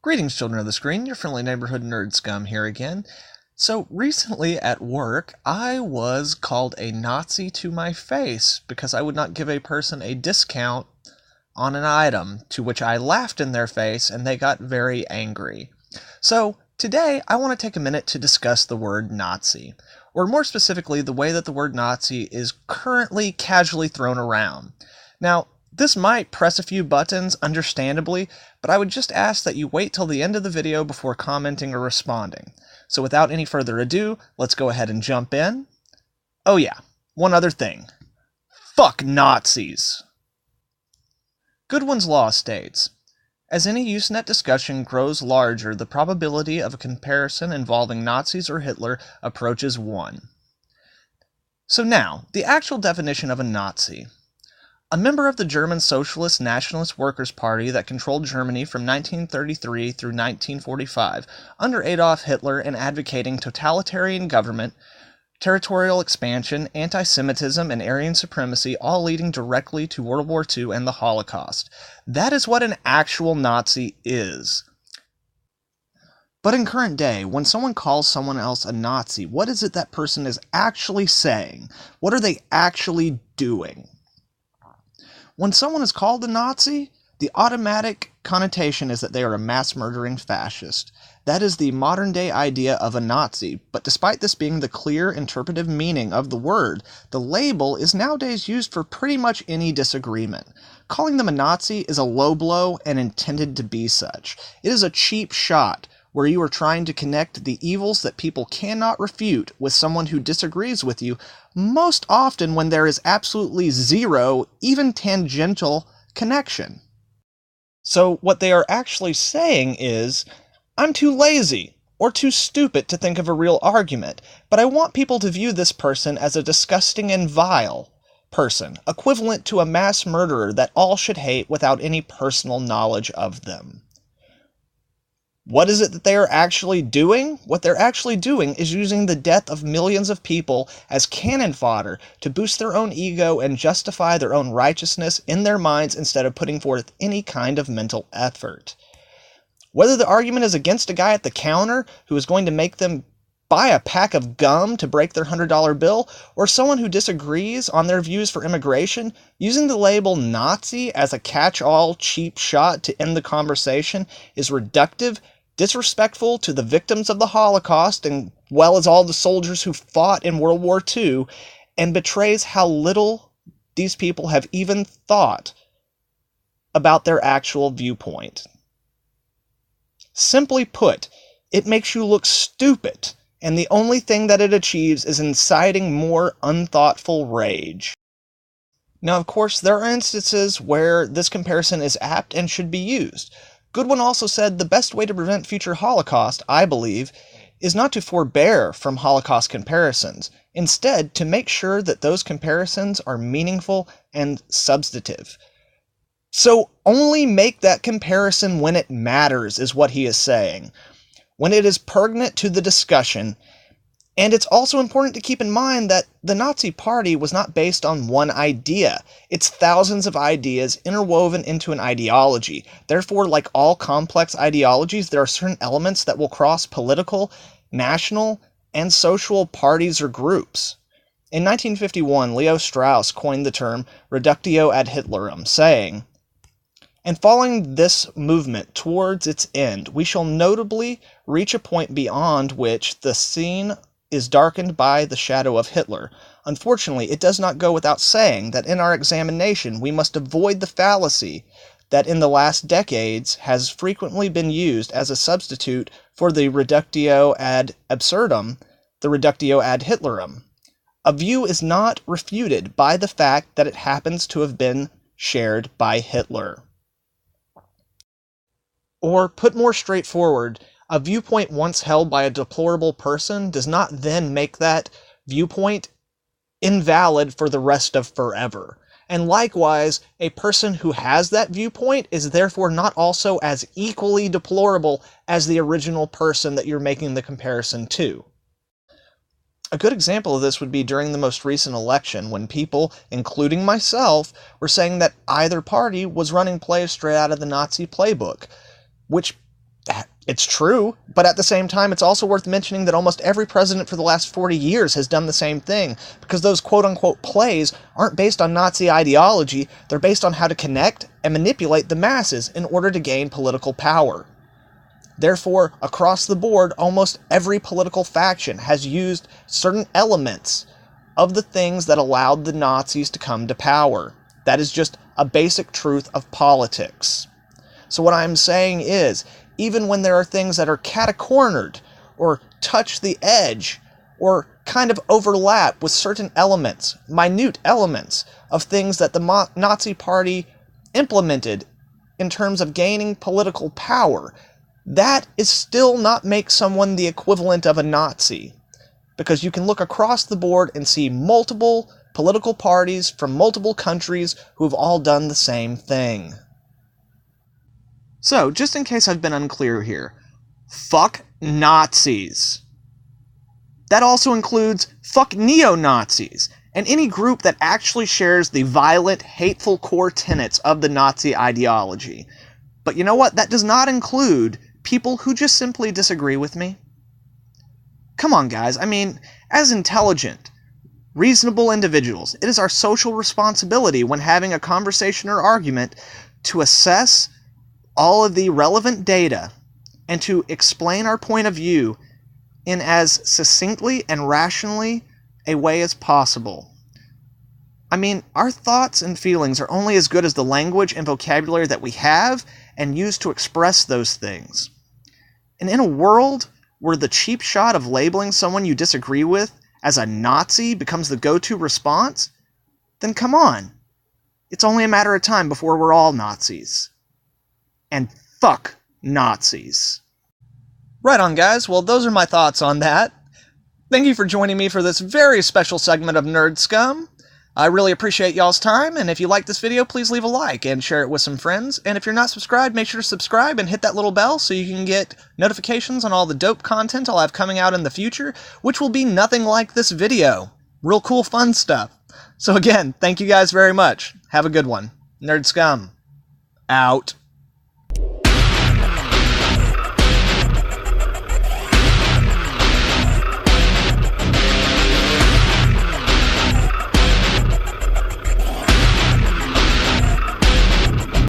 Greetings, children of the screen. Your friendly neighborhood nerd scum here again. So recently at work, I was called a Nazi to my face because I would not give a person a discount on an item, to which I laughed in their face and they got very angry. So today, I want to take a minute to discuss the word Nazi, or more specifically, the way that the word Nazi is currently casually thrown around. Now, this might press a few buttons, understandably, but I would just ask that you wait till the end of the video before commenting or responding. So without any further ado, let's go ahead and jump in. Oh yeah, one other thing. Fuck Nazis! Goodwin's Law states, as any Usenet discussion grows larger, the probability of a comparison involving Nazis or Hitler approaches 1. So now, the actual definition of a Nazi. A member of the German Socialist Nationalist Workers' Party that controlled Germany from 1933 through 1945 under Adolf Hitler and advocating totalitarian government, territorial expansion, anti-Semitism, and Aryan supremacy, all leading directly to World War II and the Holocaust. That is what an actual Nazi is. But in current day, when someone calls someone else a Nazi, what is it that person is actually saying? What are they actually doing? When someone is called a Nazi, the automatic connotation is that they are a mass-murdering fascist. That is the modern-day idea of a Nazi, but despite this being the clear interpretive meaning of the word, the label is nowadays used for pretty much any disagreement. Calling them a Nazi is a low blow and intended to be such. It is a cheap shot, where you are trying to connect the evils that people cannot refute with someone who disagrees with you, most often when there is absolutely zero, even tangential, connection. So what they are actually saying is, I'm too lazy or too stupid to think of a real argument, but I want people to view this person as a disgusting and vile person, equivalent to a mass murderer that all should hate without any personal knowledge of them. What is it that they are actually doing? What they're actually doing is using the death of millions of people as cannon fodder to boost their own ego and justify their own righteousness in their minds instead of putting forth any kind of mental effort. Whether the argument is against a guy at the counter who is going to make them buy a pack of gum to break their $100 bill, or someone who disagrees on their views for immigration, using the label Nazi as a catch-all cheap shot to end the conversation is reductive, disrespectful to the victims of the Holocaust, and well as all the soldiers who fought in World War II, and betrays how little these people have even thought about their actual viewpoint. Simply put, it makes you look stupid, and the only thing that it achieves is inciting more unthoughtful rage. Now, of course, there are instances where this comparison is apt and should be used. Goodwin also said the best way to prevent future Holocaust, I believe, is not to forbear from Holocaust comparisons. Instead, to make sure that those comparisons are meaningful and substantive. So only make that comparison when it matters, is what he is saying. When it is pertinent to the discussion. And it's also important to keep in mind that the Nazi Party was not based on one idea. It's thousands of ideas interwoven into an ideology. Therefore, like all complex ideologies, there are certain elements that will cross political, national, and social parties or groups. In 1951, Leo Strauss coined the term reductio ad Hitlerum, saying, and following this movement towards its end, we shall notably reach a point beyond which the scene is darkened by the shadow of Hitler. Unfortunately, it does not go without saying that in our examination we must avoid the fallacy that in the last decades has frequently been used as a substitute for the reductio ad absurdum, the reductio ad Hitlerum. A view is not refuted by the fact that it happens to have been shared by Hitler. Or, put more straightforward, a viewpoint once held by a deplorable person does not then make that viewpoint invalid for the rest of forever. And likewise, a person who has that viewpoint is therefore not also as equally deplorable as the original person that you're making the comparison to. A good example of this would be during the most recent election, when people, including myself, were saying that either party was running plays straight out of the Nazi playbook, which It's true, but at the same time, it's also worth mentioning that almost every president for the last 40 years has done the same thing, because those quote-unquote plays aren't based on Nazi ideology, they're based on how to connect and manipulate the masses in order to gain political power. Therefore, across the board, almost every political faction has used certain elements of the things that allowed the Nazis to come to power. That is just a basic truth of politics. So what I'm saying is, even when there are things that are catacornered, or touch the edge, or kind of overlap with certain elements, minute elements, of things that the Nazi Party implemented in terms of gaining political power, that is still not make someone the equivalent of a Nazi. Because you can look across the board and see multiple political parties from multiple countries who have all done the same thing. So, just in case I've been unclear here, fuck Nazis. That also includes fuck neo-Nazis, and any group that actually shares the violent, hateful core tenets of the Nazi ideology. But you know what? That does not include people who just simply disagree with me. Come on, guys. I mean, as intelligent, reasonable individuals, it is our social responsibility when having a conversation or argument to assess all of the relevant data and to explain our point of view in as succinctly and rationally a way as possible. I mean, our thoughts and feelings are only as good as the language and vocabulary that we have and use to express those things. And in a world where the cheap shot of labeling someone you disagree with as a Nazi becomes the go-to response, then come on. It's only a matter of time before we're all Nazis. And fuck Nazis. Right on, guys. Well, those are my thoughts on that. Thank you for joining me for this very special segment of Nerd Scum. I really appreciate y'all's time, and if you like this video, please leave a like and share it with some friends. And if you're not subscribed, make sure to subscribe and hit that little bell so you can get notifications on all the dope content I'll have coming out in the future, which will be nothing like this video. Real cool, fun stuff. So again, thank you guys very much. Have a good one. Nerd Scum. Out.